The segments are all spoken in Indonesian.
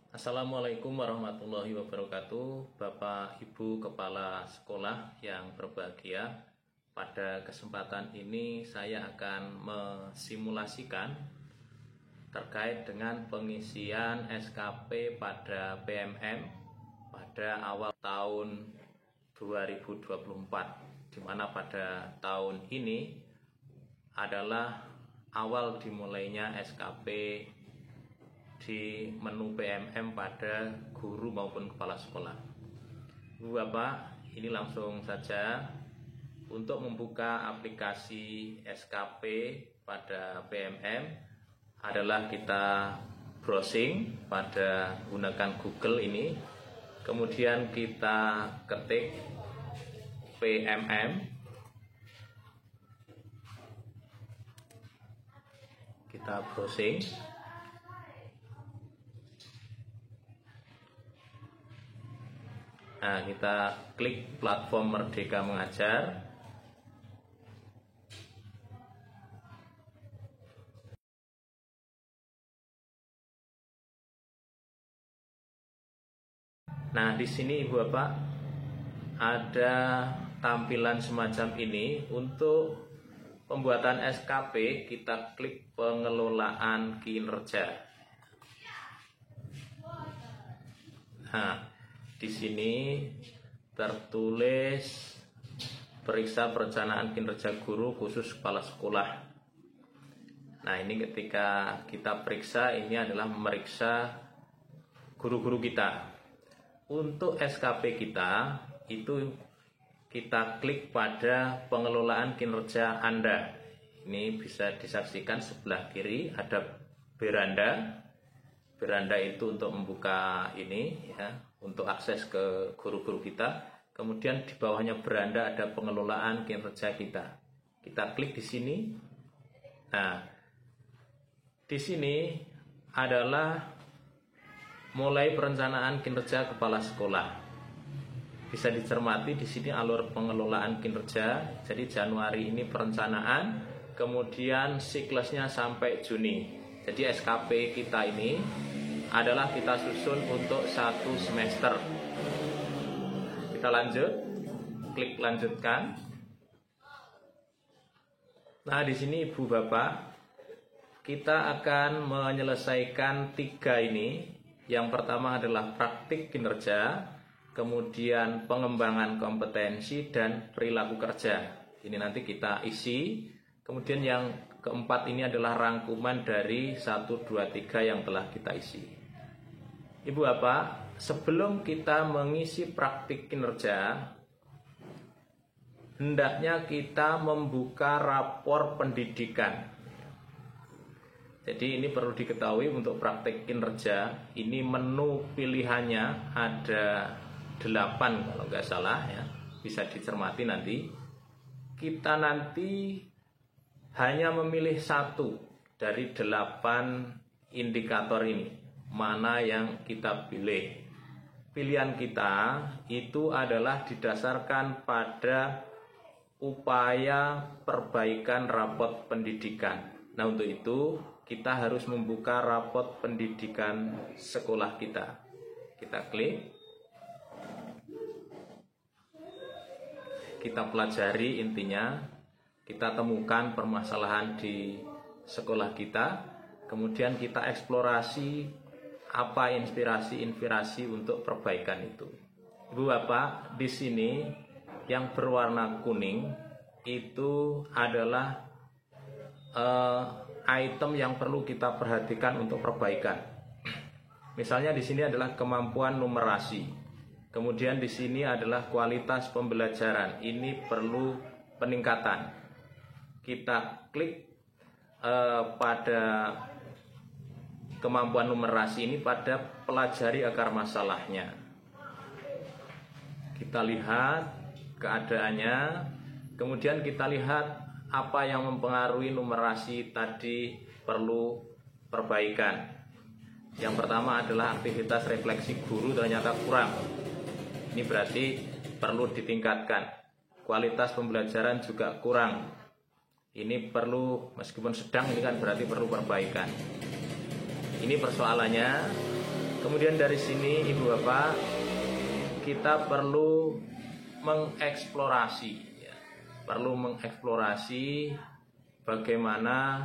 Assalamualaikum warahmatullahi wabarakatuh, Bapak Ibu Kepala Sekolah yang berbahagia. Pada kesempatan ini saya akan mensimulasikan terkait dengan pengisian SKP pada PMM pada awal tahun 2024, di mana pada tahun ini adalah awal dimulainya SKP di menu PMM pada guru maupun kepala sekolah. Bu Bapak, ini langsung saja untuk membuka aplikasi SKP pada PMM adalah kita browsing pada menggunakan Google ini, kemudian kita ketik PMM, kita browsing. Nah, kita klik platform Merdeka Mengajar. Nah, di sini Ibu Bapak ada tampilan semacam ini. Untuk pembuatan SKP kita klik pengelolaan kinerja. Nah, di sini tertulis periksa perencanaan kinerja guru khusus kepala sekolah. Nah, ini ketika kita periksa, ini adalah memeriksa guru-guru kita. Untuk SKP kita itu kita klik pada pengelolaan kinerja Anda. Ini bisa disaksikan sebelah kiri ada beranda. Beranda itu untuk membuka ini ya, untuk akses ke guru-guru kita. Kemudian di bawahnya beranda ada pengelolaan kinerja kita. Kita klik di sini. Nah, di sini adalah mulai perencanaan kinerja kepala sekolah. Bisa dicermati di sini alur pengelolaan kinerja. Jadi Januari ini perencanaan, kemudian siklusnya sampai Juni. Jadi SKP kita ini adalah kita susun untuk 1 semester. Kita lanjut, klik lanjutkan. Nah, di sini Ibu Bapak, kita akan menyelesaikan 3 ini. Yang pertama adalah praktik kinerja, kemudian pengembangan kompetensi dan perilaku kerja. Ini nanti kita isi. Kemudian yang keempat ini adalah rangkuman dari 1, 2, 3 yang telah kita isi. Ibu Bapak, sebelum kita mengisi praktik kinerja, hendaknya kita membuka rapor pendidikan. Jadi ini perlu diketahui, untuk praktik kinerja ini menu pilihannya ada 8 kalau nggak salah ya. Bisa dicermati nanti. Kita nanti hanya memilih 1 dari 8 indikator ini, mana yang kita pilih. Pilihan kita itu adalah didasarkan pada upaya perbaikan rapot pendidikan. Nah, untuk itu kita harus membuka rapot pendidikan sekolah kita. Kita klik. Kita pelajari intinya. Kita temukan permasalahan di sekolah kita, kemudian kita eksplorasi apa inspirasi untuk perbaikan itu. Ibu Bapak, di sini yang berwarna kuning itu adalah item yang perlu kita perhatikan untuk perbaikan. Misalnya di sini adalah kemampuan numerasi. Kemudian di sini adalah kualitas pembelajaran. Ini perlu peningkatan. Kita klik pada kemampuan numerasi ini pada pelajari akar masalahnya. Kita lihat keadaannya, kemudian kita lihat apa yang mempengaruhi numerasi tadi perlu perbaikan. Yang pertama adalah aktivitas refleksi guru ternyata kurang. Ini berarti perlu ditingkatkan. Kualitas pembelajaran juga kurang. Ini perlu, meskipun sedang, ini kan berarti perlu perbaikan. Ini persoalannya. Kemudian dari sini Ibu Bapak, kita perlu mengeksplorasi ya. Perlu mengeksplorasi bagaimana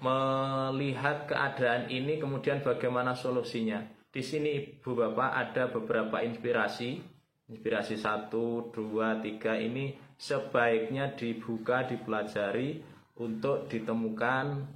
melihat keadaan ini, kemudian bagaimana solusinya. Di sini Ibu Bapak ada beberapa inspirasi 1, 2, 3 ini sebaiknya dibuka, dipelajari untuk ditemukan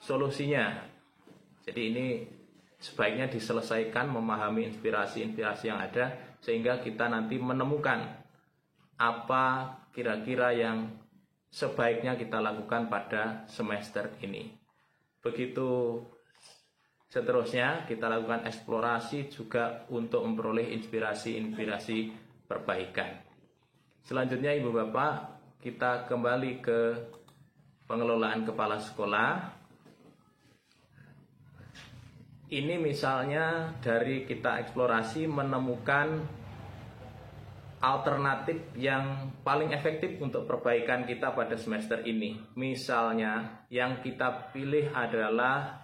solusinya. Jadi ini sebaiknya diselesaikan, memahami inspirasi-inspirasi yang ada, sehingga kita nanti menemukan apa kira-kira yang sebaiknya kita lakukan pada semester ini. Begitu seterusnya kita lakukan eksplorasi juga untuk memperoleh inspirasi-inspirasi perbaikan. Selanjutnya Ibu Bapak, kita kembali ke pengelolaan kepala sekolah. Ini misalnya dari kita eksplorasi menemukan alternatif yang paling efektif untuk perbaikan kita pada semester ini. Misalnya yang kita pilih adalah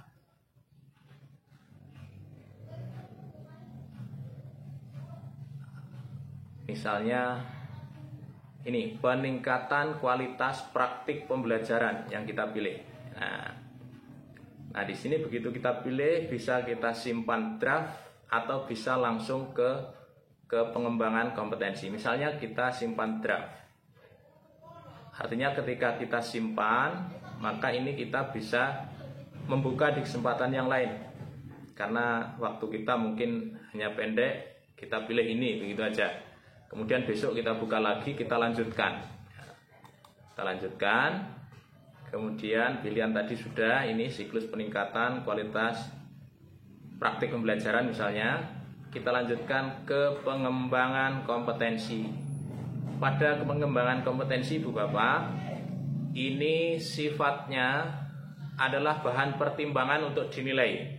ini peningkatan kualitas praktik pembelajaran yang kita pilih. Nah, di sini begitu kita pilih bisa kita simpan draft atau bisa langsung ke pengembangan kompetensi. Misalnya kita simpan draft. Artinya ketika kita simpan, maka ini kita bisa membuka di kesempatan yang lain. Karena waktu kita mungkin hanya pendek, kita pilih ini begitu aja. Kemudian besok kita buka lagi, kita lanjutkan. Kemudian pilihan tadi sudah, ini siklus peningkatan kualitas praktik pembelajaran misalnya. Kita lanjutkan ke pengembangan kompetensi. Pada pengembangan kompetensi Ibu Bapak, ini sifatnya adalah bahan pertimbangan untuk dinilai.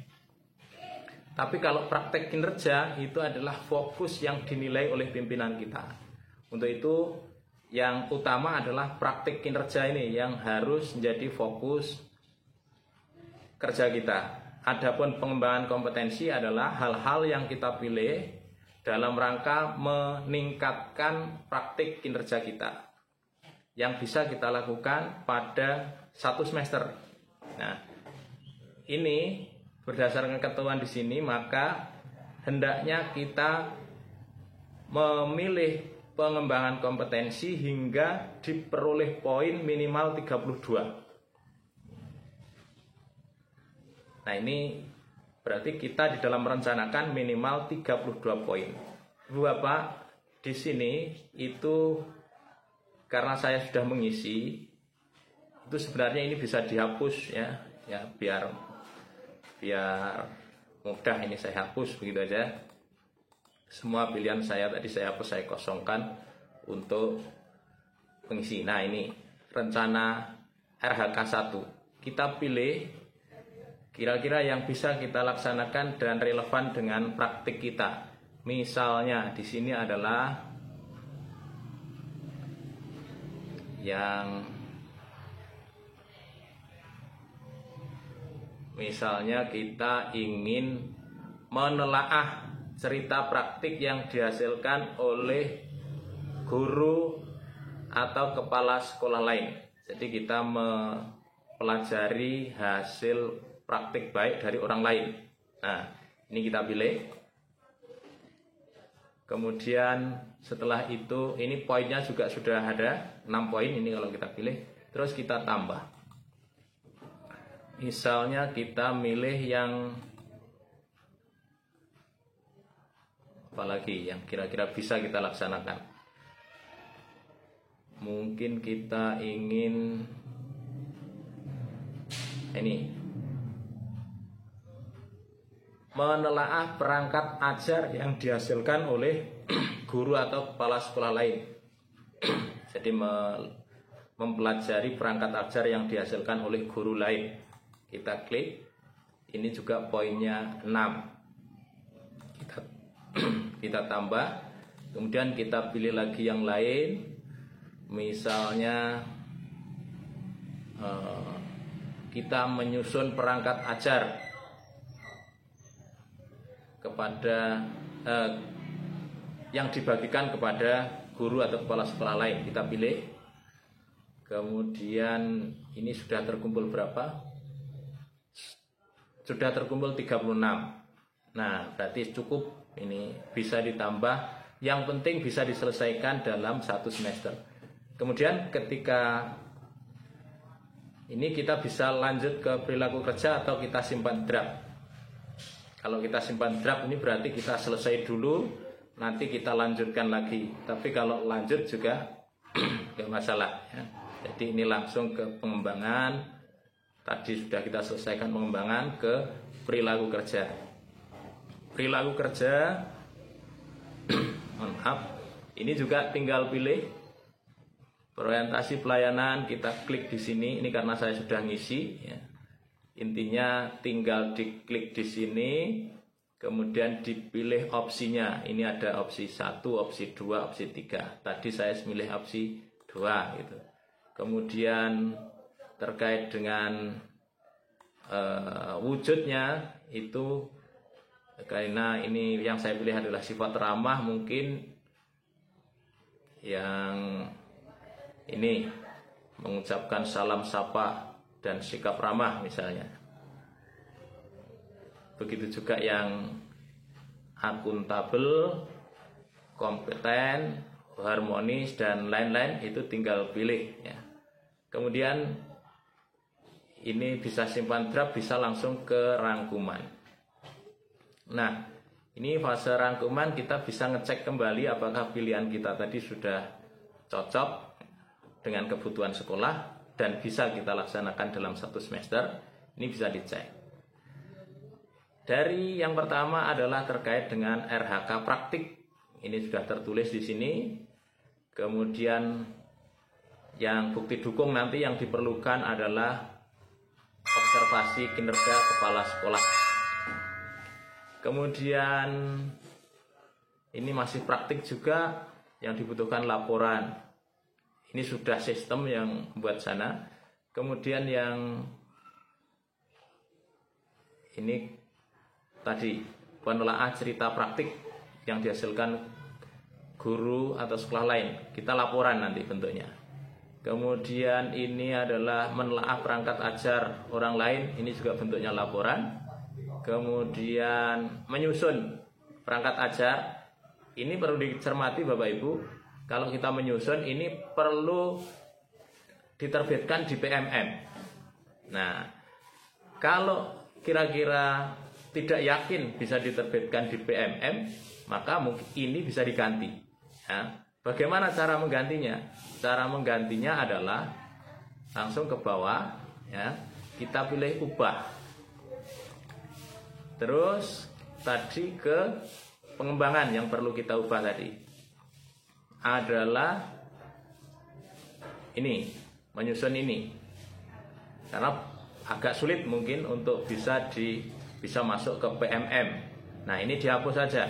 Tapi kalau praktek kinerja itu adalah fokus yang dinilai oleh pimpinan kita. Untuk itu yang utama adalah praktik kinerja ini yang harus menjadi fokus kerja kita. Adapun pengembangan kompetensi adalah hal-hal yang kita pilih dalam rangka meningkatkan praktik kinerja kita yang bisa kita lakukan pada satu semester. Nah, ini berdasarkan ketentuan di sini, maka hendaknya kita memilih pengembangan kompetensi hingga diperoleh poin minimal 32. Nah, ini berarti kita di dalam merencanakan minimal 32 poin. Ibu Bapak, di sini itu karena saya sudah mengisi, itu sebenarnya ini bisa dihapus ya biar mudah, ini saya hapus begitu aja. Semua pilihan saya tadi saya hapus, saya kosongkan untuk pengisi. Nah, ini rencana RHK 1. Kita pilih kira-kira yang bisa kita laksanakan dan relevan dengan praktik kita. Misalnya di sini adalah yang misalnya kita ingin menelaah cerita praktik yang dihasilkan oleh guru atau kepala sekolah lain. Jadi kita mempelajari hasil praktik baik dari orang lain. Nah, ini kita pilih. Kemudian setelah itu, ini poinnya juga sudah ada 6 poin ini kalau kita pilih. Terus kita tambah. Misalnya kita milih yang apalagi yang kira-kira bisa kita laksanakan. Mungkin kita ingin ini menelaah perangkat ajar yang dihasilkan oleh guru atau kepala sekolah lain. Jadi mempelajari perangkat ajar yang dihasilkan oleh guru lain. Kita klik. Ini juga poinnya 6. Kita tambah. Kemudian kita pilih lagi yang lain. Misalnya kita menyusun perangkat ajar kepada yang dibagikan kepada guru atau kepala sekolah lain. Kita pilih. Kemudian ini sudah terkumpul berapa? Sudah terkumpul 36. Nah, berarti cukup, ini bisa ditambah. Yang penting bisa diselesaikan dalam 1 semester. Kemudian ketika ini kita bisa lanjut ke perilaku kerja atau kita simpan draft. Kalau kita simpan draft ini berarti kita selesai dulu, nanti kita lanjutkan lagi. Tapi kalau lanjut juga nggak masalah ya. Jadi ini langsung ke pengembangan. Tadi sudah kita selesaikan pengembangan ke perilaku kerja. Perilaku kerja, maaf, ini juga tinggal pilih orientasi pelayanan. Kita klik di sini. Ini karena saya sudah ngisi. Ya. Intinya tinggal diklik di sini, kemudian dipilih opsinya. Ini ada opsi 1, opsi 2, opsi 3. Tadi saya memilih opsi 2 gitu. Kemudian terkait dengan wujudnya itu, karena ini yang saya pilih adalah sifat ramah, mungkin yang ini mengucapkan salam sapa dan sikap ramah misalnya. Begitu juga yang akuntabel, kompeten, harmonis dan lain-lain, itu tinggal pilih ya. Kemudian ini bisa simpan draft, bisa langsung ke rangkuman. Nah, ini fase rangkuman kita bisa ngecek kembali apakah pilihan kita tadi sudah cocok dengan kebutuhan sekolah dan bisa kita laksanakan dalam 1 semester. Ini bisa dicek. Dari yang pertama adalah terkait dengan RHK praktik. Ini sudah tertulis di sini. Kemudian yang bukti dukung nanti yang diperlukan adalah observasi kinerja kepala sekolah. Kemudian ini masih praktik juga, yang dibutuhkan laporan. Ini sudah sistem yang buat sana. Kemudian yang ini tadi penelaah cerita praktik yang dihasilkan guru atau sekolah lain. Kita laporan nanti bentuknya. Kemudian ini adalah menelaah perangkat ajar orang lain. Ini juga bentuknya laporan. Kemudian menyusun perangkat ajar. Ini perlu dicermati Bapak Ibu. Kalau kita menyusun ini perlu diterbitkan di PMM. Nah, kalau kira-kira tidak yakin bisa diterbitkan di PMM, maka mungkin ini bisa diganti. Ya. Bagaimana cara menggantinya? Cara menggantinya adalah langsung ke bawah, ya. Kita pilih ubah. Terus tadi ke pengembangan yang perlu kita ubah tadi adalah ini, menyusun ini. Karena agak sulit mungkin untuk bisa masuk ke PMM. Nah, ini dihapus saja.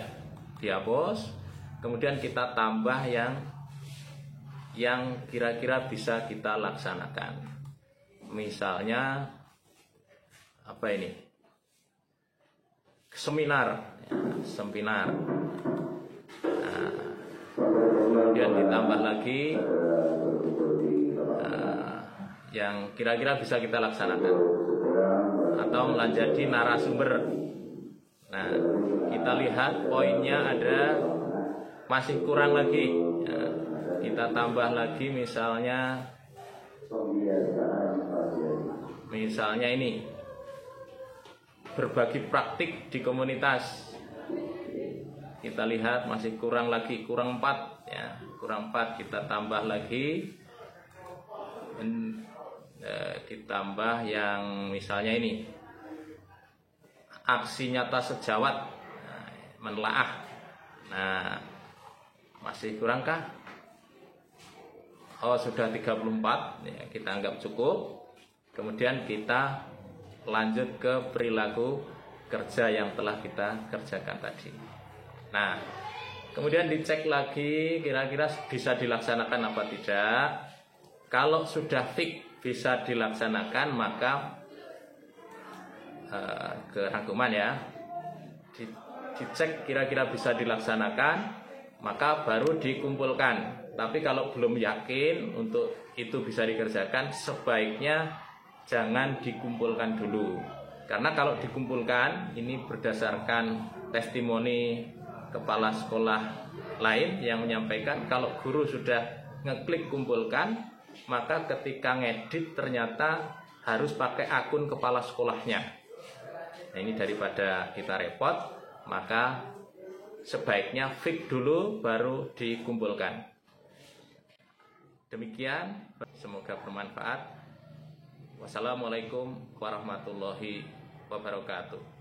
Dihapus. Kemudian kita tambah yang kira-kira bisa kita laksanakan. Misalnya apa ini? Seminar, ya, seminar. Nah, kemudian ditambah lagi yang kira-kira bisa kita laksanakan atau menjadi narasumber. Nah, kita lihat poinnya ada masih kurang lagi. Ya, kita tambah lagi misalnya ini berbagi praktik di komunitas. Kita lihat masih kurang lagi, kurang 4 ya, kurang 4. Kita tambah lagi, ditambah yang misalnya ini aksi nyata sejawat, menelaah. Nah, masih kurangkah? Oh, sudah 34 ya, kita anggap cukup. Kemudian kita lanjut ke perilaku kerja yang telah kita kerjakan tadi. Nah, kemudian dicek lagi kira-kira bisa dilaksanakan apa tidak. Kalau sudah fix bisa dilaksanakan, maka kerangkuman ya, dicek kira-kira bisa dilaksanakan, maka baru dikumpulkan. Tapi kalau belum yakin untuk itu bisa dikerjakan, sebaiknya jangan dikumpulkan dulu. Karena kalau dikumpulkan, ini berdasarkan testimoni kepala sekolah lain yang menyampaikan kalau guru sudah ngeklik kumpulkan, maka ketika ngedit ternyata harus pakai akun kepala sekolahnya. Nah, ini daripada kita repot, maka sebaiknya fix dulu baru dikumpulkan. Demikian, semoga bermanfaat. Wassalamualaikum warahmatullahi wabarakatuh.